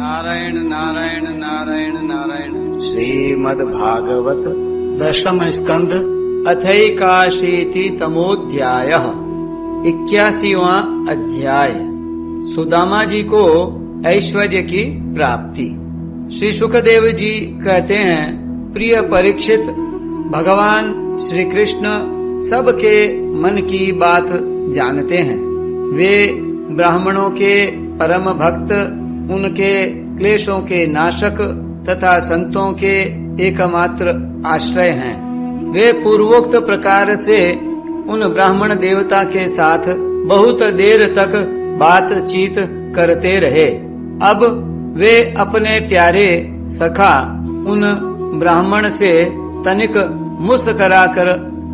नारायण नारायण नारायण नारायण। श्रीमद्भागवत दशम स्कंद अथैकाशीतितमोऽध्यायः 81वां अध्याय। सुदामा जी को ऐश्वर्य की प्राप्ति। श्री सुखदेव जी कहते हैं, प्रिय परीक्षित, भगवान श्री कृष्ण सबके मन की बात जानते हैं। वे ब्राह्मणों के परम भक्त, उनके क्लेशों के नाशक तथा संतों के एकमात्र आश्रय हैं। वे पूर्वोक्त प्रकार से उन ब्राह्मण देवता के साथ बहुत देर तक बातचीत करते रहे। अब वे अपने प्यारे सखा उन ब्राह्मण से तनिक मुस्कराकर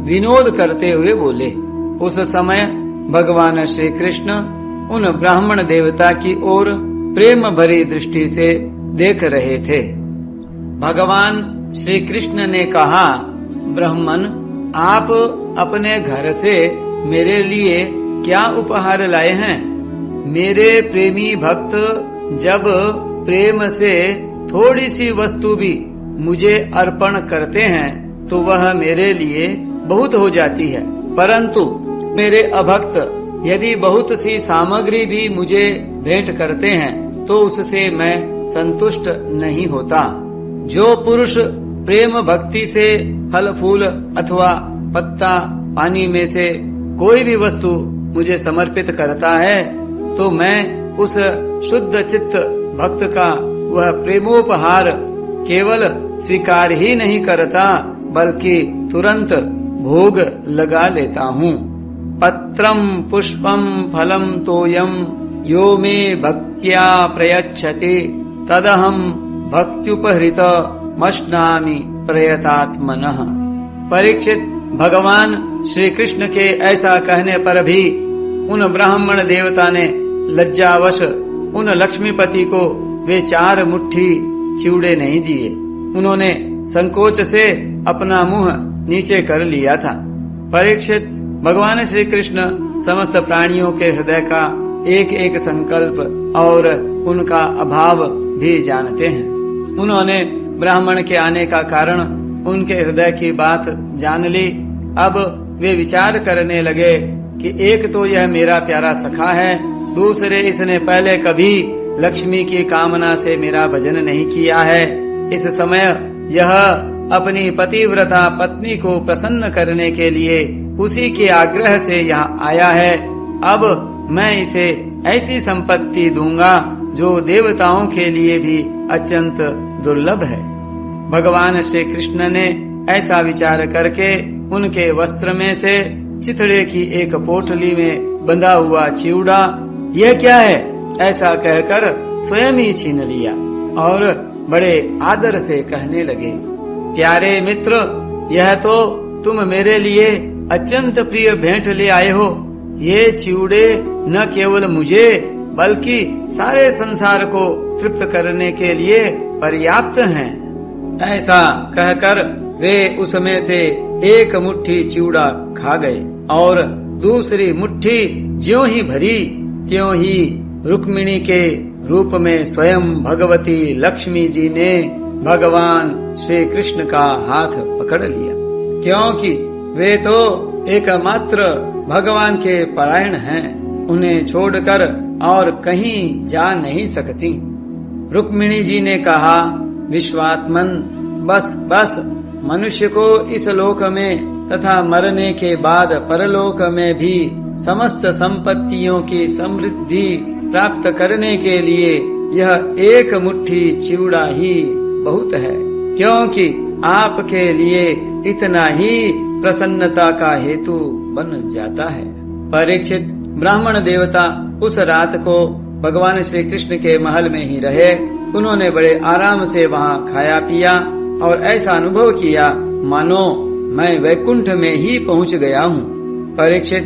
विनोद करते हुए बोले। उस समय भगवान श्री कृष्ण उन ब्राह्मण देवता की ओर प्रेम भरी दृष्टि से देख रहे थे। भगवान श्री कृष्ण ने कहा, ब्राह्मण, आप अपने घर से मेरे लिए क्या उपहार लाए हैं? मेरे प्रेमी भक्त जब प्रेम से थोड़ी सी वस्तु भी मुझे अर्पण करते हैं तो वह मेरे लिए बहुत हो जाती है, परंतु मेरे अभक्त यदि बहुत सी सामग्री भी मुझे भेंट करते हैं तो उससे मैं संतुष्ट नहीं होता। जो पुरुष प्रेम भक्ति से फल फूल अथवा पत्ता पानी में से कोई भी वस्तु मुझे समर्पित करता है तो मैं उस शुद्ध चित्त भक्त का वह प्रेमोपहार केवल स्वीकार ही नहीं करता बल्कि तुरंत भोग लगा लेता हूँ। पत्रम पुष्पम फलम तोयम यो मे भक्त्या प्रयच्छति तदहम भक्त्युपहृत मश्नामि प्रयतात्मनः। परीक्षित, भगवान श्री कृष्ण के ऐसा कहने पर भी उन ब्राह्मण देवता ने लज्जावश उन लक्ष्मीपति को वे 4 मुट्ठी चिवड़े नहीं दिए। उन्होंने संकोच से अपना मुंह नीचे कर लिया था। परीक्षित, भगवान श्री कृष्ण समस्त प्राणियों के हृदय का एक एक संकल्प और उनका अभाव भी जानते हैं। उन्होंने ब्राह्मण के आने का कारण उनके हृदय की बात जान ली। अब वे विचार करने लगे कि एक तो यह मेरा प्यारा सखा है, दूसरे इसने पहले कभी लक्ष्मी की कामना से मेरा भजन नहीं किया है। इस समय यह अपनी पतिव्रता पत्नी को प्रसन्न करने के लिए उसी के आग्रह से यहाँ आया है। अब मैं इसे ऐसी संपत्ति दूंगा जो देवताओं के लिए भी अत्यंत दुर्लभ है। भगवान श्री कृष्ण ने ऐसा विचार करके उनके वस्त्र में से चिथड़े की एक पोटली में बंधा हुआ चिवड़ा, यह क्या है, ऐसा कहकर स्वयं ही छीन लिया और बड़े आदर से कहने लगे, प्यारे मित्र, यह तो तुम मेरे लिए अत्यंत प्रिय भेंट ले आए हो। ये चिवड़े न केवल मुझे बल्कि सारे संसार को तृप्त करने के लिए पर्याप्त हैं। ऐसा कहकर वे उसमें से एक मुट्ठी चिवड़ा खा गए और दूसरी मुट्ठी ज्यों ही भरी त्यों ही रुक्मिणी के रूप में स्वयं भगवती लक्ष्मी जी ने भगवान श्री कृष्ण का हाथ पकड़ लिया, क्योंकि वे तो एकमात्र भगवान के परायण हैं। उन्हें छोड़कर और कहीं जा नहीं सकती। रुक्मिणी जी ने कहा, विश्वात्मन, बस बस, मनुष्य को इस लोक में तथा मरने के बाद परलोक में भी समस्त संपत्तियों की समृद्धि प्राप्त करने के लिए यह एक मुट्ठी चिवड़ा ही बहुत है, क्योंकि आपके लिए इतना ही प्रसन्नता का हेतु बन जाता है। परीक्षित, ब्राह्मण देवता उस रात को भगवान श्री कृष्ण के महल में ही रहे। उन्होंने बड़े आराम से वहाँ खाया पिया और ऐसा अनुभव किया मानो मैं वैकुंठ में ही पहुँच गया हूँ। परीक्षित,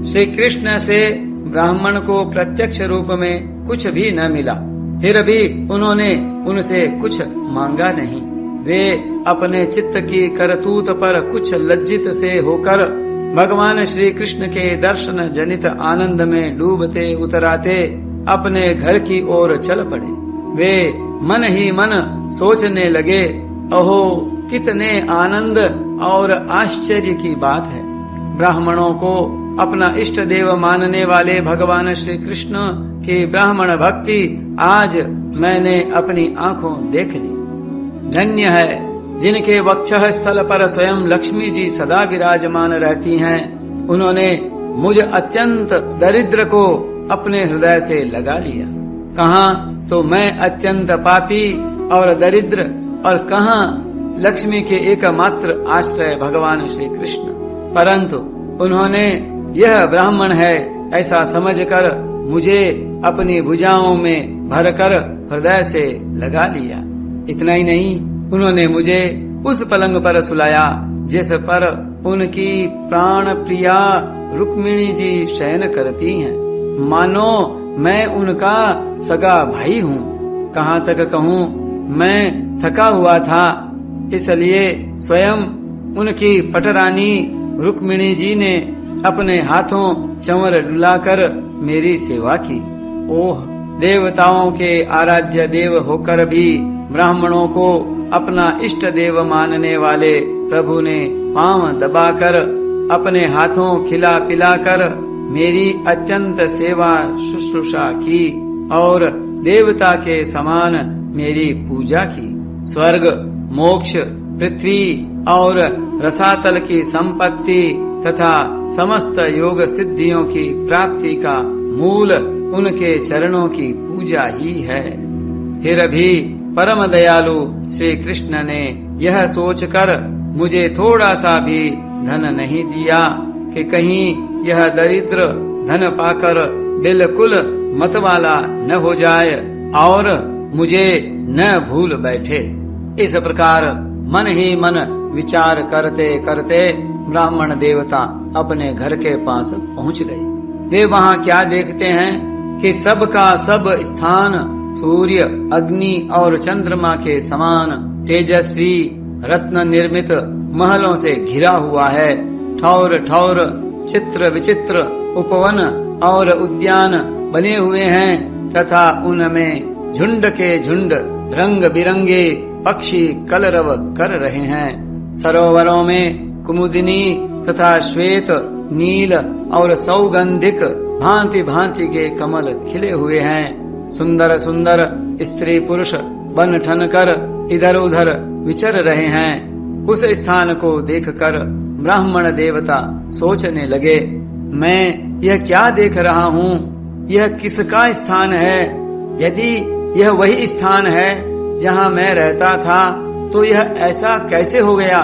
श्री कृष्ण से ब्राह्मण को प्रत्यक्ष रूप में कुछ भी न मिला, फिर भी उन्होंने उनसे कुछ मांगा नहीं। वे अपने चित्त की करतूत पर कुछ लज्जित से होकर भगवान श्री कृष्ण के दर्शन जनित आनंद में डूबते उतराते अपने घर की ओर चल पड़े। वे मन ही मन सोचने लगे, अहो कितने आनंद और आश्चर्य की बात है। ब्राह्मणों को अपना इष्ट देव मानने वाले भगवान श्री कृष्ण की ब्राह्मण भक्ति आज मैंने अपनी आंखों देख ली। धन्य है जिनके वक्षः स्थल पर स्वयं लक्ष्मी जी सदा विराजमान रहती हैं। उन्होंने मुझ अत्यंत दरिद्र को अपने हृदय से लगा लिया। कहाँ तो मैं अत्यंत पापी और दरिद्र, और कहाँ लक्ष्मी के एकमात्र आश्रय भगवान श्री कृष्ण। परंतु उन्होंने यह ब्राह्मण है ऐसा समझकर मुझे अपनी भुजाओं में भरकर हृदय से लगा लिया। इतना ही नहीं, उन्होंने मुझे उस पलंग पर सुलाया जिस पर उनकी प्राण प्रिया रुक्मिणी जी शयन करती हैं। मानो मैं उनका सगा भाई हूँ। कहाँ तक कहूँ, मैं थका हुआ था, इसलिए स्वयं उनकी पटरानी रुक्मिणी जी ने अपने हाथों चंवर डुलाकर मेरी सेवा की। ओह, देवताओं के आराध्य देव होकर भी ब्राह्मणों को अपना इष्ट देव मानने वाले प्रभु ने पांव दबाकर अपने हाथों खिला पिलाकर मेरी अत्यंत सेवा शुश्रूषा की और देवता के समान मेरी पूजा की। स्वर्ग, मोक्ष, पृथ्वी और रसातल की संपत्ति तथा समस्त योग सिद्धियों की प्राप्ति का मूल उनके चरणों की पूजा ही है। फिर भी परम दयालु श्री कृष्ण ने यह सोचकर मुझे थोड़ा सा भी धन नहीं दिया कि कहीं यह दरिद्र धन पाकर बिल्कुल मतवाला न हो जाए और मुझे न भूल बैठे। इस प्रकार मन ही मन विचार करते करते ब्राह्मण देवता अपने घर के पास पहुंच गए। वे वहां क्या देखते हैं कि सबका सब स्थान सूर्य, अग्नि और चंद्रमा के समान तेजस्वी रत्न निर्मित महलों से घिरा हुआ है। ठौर ठौर चित्र विचित्र उपवन और उद्यान बने हुए हैं तथा उनमें झुंड के झुंड रंग बिरंगे पक्षी कलरव कर रहे हैं। सरोवरों में कुमुदिनी तथा श्वेत, नील और सौगंधिक भांति भांति के कमल खिले हुए हैं। सुंदर सुंदर स्त्री पुरुष बन ठन कर इधर उधर विचर रहे हैं। उस स्थान को देखकर ब्राह्मण देवता सोचने लगे, मैं यह क्या देख रहा हूँ? यह किसका स्थान है? यदि यह वही स्थान है जहाँ मैं रहता था तो यह ऐसा कैसे हो गया?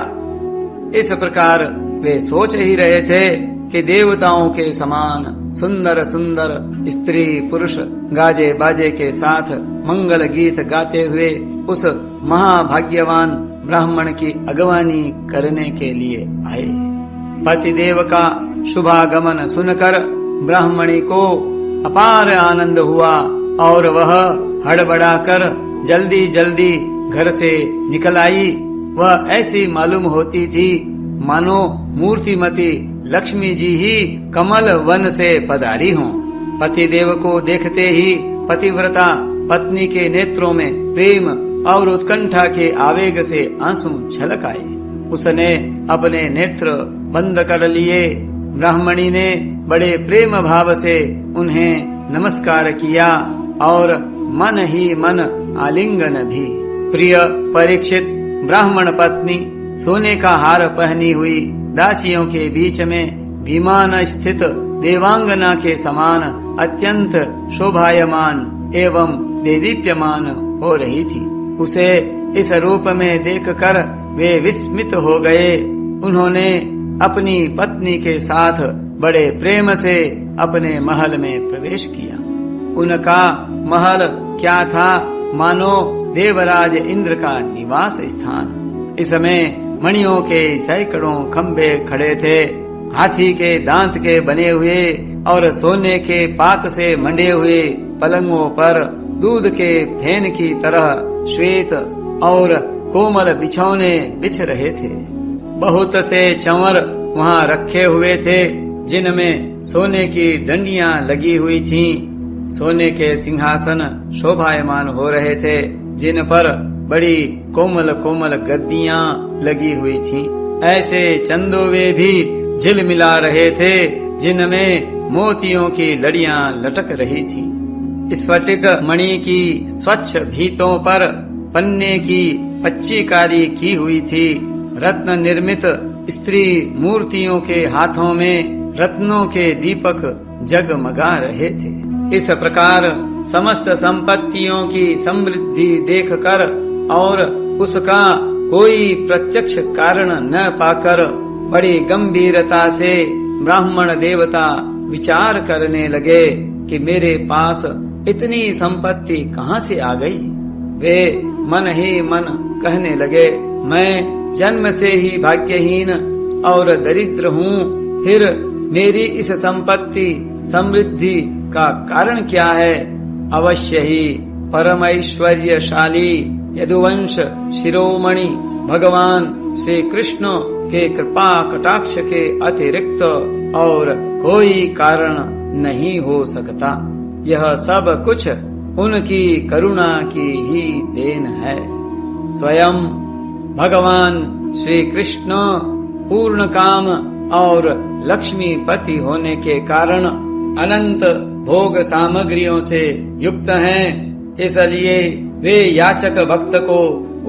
इस प्रकार वे सोच ही रहे थे कि देवताओं के समान सुंदर सुंदर स्त्री पुरुष गाजे बाजे के साथ मंगल गीत गाते हुए उस महाभाग्यवान ब्राह्मण की अगवानी करने के लिए आए। पतिदेव का शुभागमन सुनकर ब्राह्मणी को अपार आनंद हुआ और वह हड़बड़ाकर जल्दी जल्दी घर से निकल आई। वह ऐसी मालूम होती थी मानो मूर्तिमती लक्ष्मी जी ही कमल वन से पधारी हों। पतिदेव को देखते ही पतिव्रता पत्नी के नेत्रों में प्रेम और उत्कंठा के आवेग से आंसू छलक आए। उसने अपने नेत्र बंद कर लिए। ब्राह्मणी ने बड़े प्रेम भाव से उन्हें नमस्कार किया और मन ही मन आलिंगन भी। प्रिय परीक्षित, ब्राह्मण पत्नी सोने का हार पहनी हुई दासियों के बीच में विमान स्थित देवांगना के समान अत्यंत शोभायमान एवं देदीप्यमान हो रही थी। उसे इस रूप में देखकर वे विस्मित हो गए। उन्होंने अपनी पत्नी के साथ बड़े प्रेम से अपने महल में प्रवेश किया। उनका महल क्या था, मानो देवराज इंद्र का निवास स्थान। इसमें मणियों के सैकड़ों खंभे खड़े थे। हाथी के दांत के बने हुए और सोने के पात से मंडे हुए पलंगों पर दूध के फेन की तरह श्वेत और कोमल बिछौने बिछ रहे थे। बहुत से चंवर वहां रखे हुए थे जिनमें सोने की डंडियां लगी हुई थीं। सोने के सिंहासन शोभायमान हो रहे थे, जिन पर बड़ी कोमल कोमल गद्दियां लगी हुई थीं। ऐसे चंदोवे भी झिलमिला रहे थे, जिनमें मोतियों की लड़ियां लटक रही थीं। स्फटिक मणि की स्वच्छ भीतों पर पन्ने की पच्चीकारी की हुई थी। रत्न निर्मित स्त्री मूर्तियों के हाथों में रत्नों के दीपक जगमगा रहे थे। इस प्रकार समस्त संपत्तियों की समृद्धि देखकर और उसका कोई प्रत्यक्ष कारण न पाकर बड़ी गंभीरता से ब्राह्मण देवता विचार करने लगे कि मेरे पास इतनी संपत्ति कहाँ से आ गई। वे मन ही मन कहने लगे, मैं जन्म से ही भाग्यहीन और दरिद्र हूँ, फिर मेरी इस संपत्ति समृद्धि का कारण क्या है। अवश्य ही परम ऐश्वर्यशाली यदुवंश शिरोमणि भगवान श्री कृष्ण के कृपा कटाक्ष के अतिरिक्त और कोई कारण नहीं हो सकता। यह सब कुछ उनकी करुणा की ही देन है। स्वयं भगवान श्री कृष्ण पूर्ण काम और लक्ष्मीपति होने के कारण अनंत भोग सामग्रियों से युक्त हैं। इसलिए वे याचक भक्त को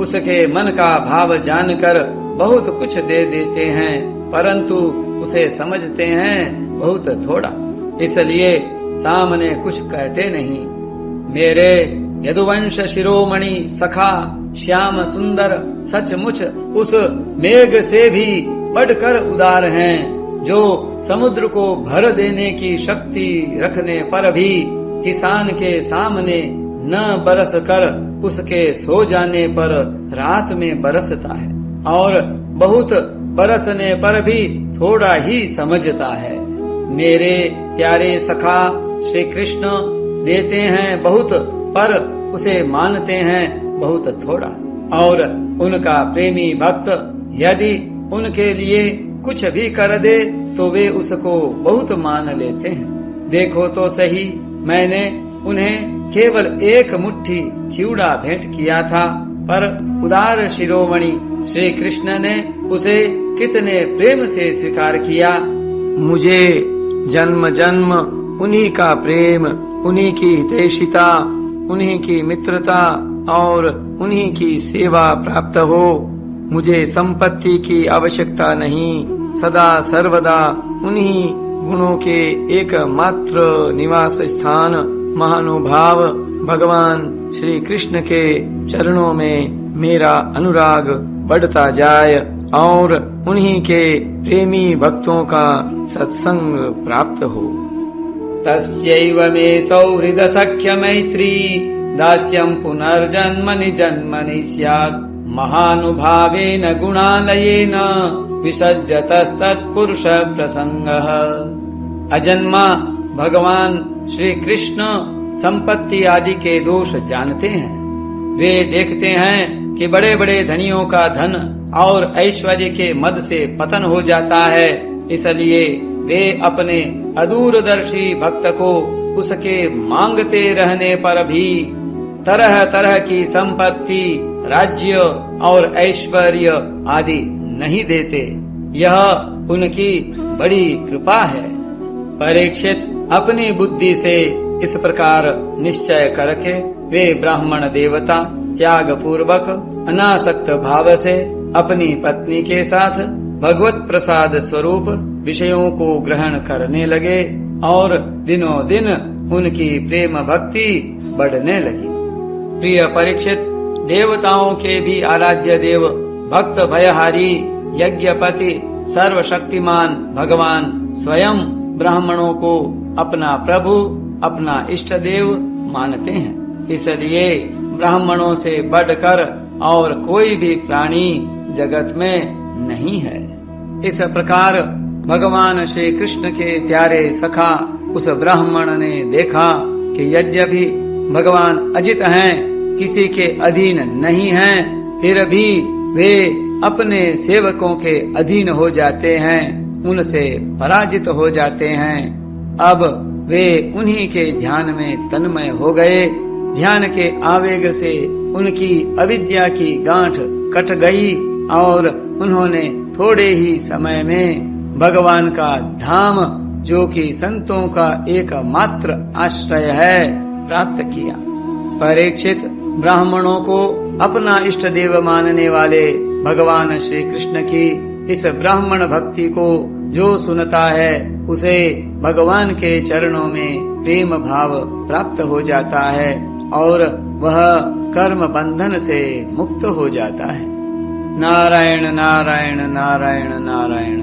उसके मन का भाव जानकर बहुत कुछ दे देते हैं, परंतु उसे समझते हैं बहुत थोड़ा, इसलिए सामने कुछ कहते नहीं। मेरे यदुवंश शिरोमणि सखा श्याम सुंदर सचमुच उस मेघ से भी बढ़कर उदार हैं, जो समुद्र को भर देने की शक्ति रखने पर भी किसान के सामने न बरस कर उसके सो जाने पर रात में बरसता है, और बहुत बरसने पर भी थोड़ा ही समझता है। मेरे प्यारे सखा श्री कृष्ण देते हैं बहुत, पर उसे मानते हैं बहुत थोड़ा, और उनका प्रेमी भक्त यदि उनके लिए कुछ भी कर दे तो वे उसको बहुत मान लेते हैं। देखो तो सही, मैंने उन्हें केवल एक मुट्ठी चिवड़ा भेंट किया था, पर उदार शिरोमणि श्री कृष्ण ने उसे कितने प्रेम से स्वीकार किया। मुझे जन्म जन्म उन्हीं का प्रेम, उन्हीं की हितैषिता, उन्हीं की मित्रता और उन्हीं की सेवा प्राप्त हो। मुझे संपत्ति की आवश्यकता नहीं, सदा सर्वदा उन्हीं गुणों के एकमात्र निवास स्थान महानुभाव भगवान श्री कृष्ण के चरणों में मेरा अनुराग बढ़ता जाए और उन्हीं के प्रेमी भक्तों का सत्संग प्राप्त हो। तस्यैव मे सौहृद सख्य मैत्री दास्यं पुनर्जन्मनि जन्मनि स्यात् महानुभावेन गुणालयेन विसज्जतस्तत्पुरुष प्रसंगः। अजन्मा भगवान श्री कृष्ण संपत्ति आदि के दोष जानते हैं। वे देखते हैं कि बड़े बड़े धनियों का धन और ऐश्वर्य के मद से पतन हो जाता है, इसलिए वे अपने अदूरदर्शी भक्त को उसके मांगते रहने पर भी तरह तरह की संपत्ति, राज्य और ऐश्वर्य आदि नहीं देते। यह उनकी बड़ी कृपा है। परीक्षित अपनी बुद्धि से इस प्रकार निश्चय करके वे ब्राह्मण देवता त्याग पूर्वक अनासक्त भाव से अपनी पत्नी के साथ भगवत प्रसाद स्वरूप विषयों को ग्रहण करने लगे और दिनों दिन उनकी प्रेम भक्ति बढ़ने लगी। प्रिय परीक्षित, देवताओं के भी आराध्य देव, भक्त भयहारी, यज्ञपति, सर्वशक्तिमान भगवान स्वयं ब्राह्मणों को अपना प्रभु, अपना इष्ट देव मानते हैं। इसलिए ब्राह्मणों से बढ़कर और कोई भी प्राणी जगत में नहीं है। इस प्रकार भगवान श्री कृष्ण के प्यारे सखा उस ब्राह्मण ने देखा कि यद्यपि भगवान अजित हैं, किसी के अधीन नहीं हैं, फिर भी वे अपने सेवकों के अधीन हो जाते हैं, उनसे पराजित हो जाते हैं। अब वे उन्हीं के ध्यान में तन्मय हो गए। ध्यान के आवेग से उनकी अविद्या की गांठ कट गई और उन्होंने थोड़े ही समय में भगवान का धाम, जो कि संतों का एकमात्र आश्रय है, प्राप्त किया। परीक्षित, ब्राह्मणों को अपना इष्ट देव मानने वाले भगवान श्री कृष्ण की इस ब्राह्मण भक्ति को जो सुनता है, उसे भगवान के चरणों में प्रेम भाव प्राप्त हो जाता है और वह कर्म बंधन से मुक्त हो जाता है। नारायण नारायण नारायण नारायण।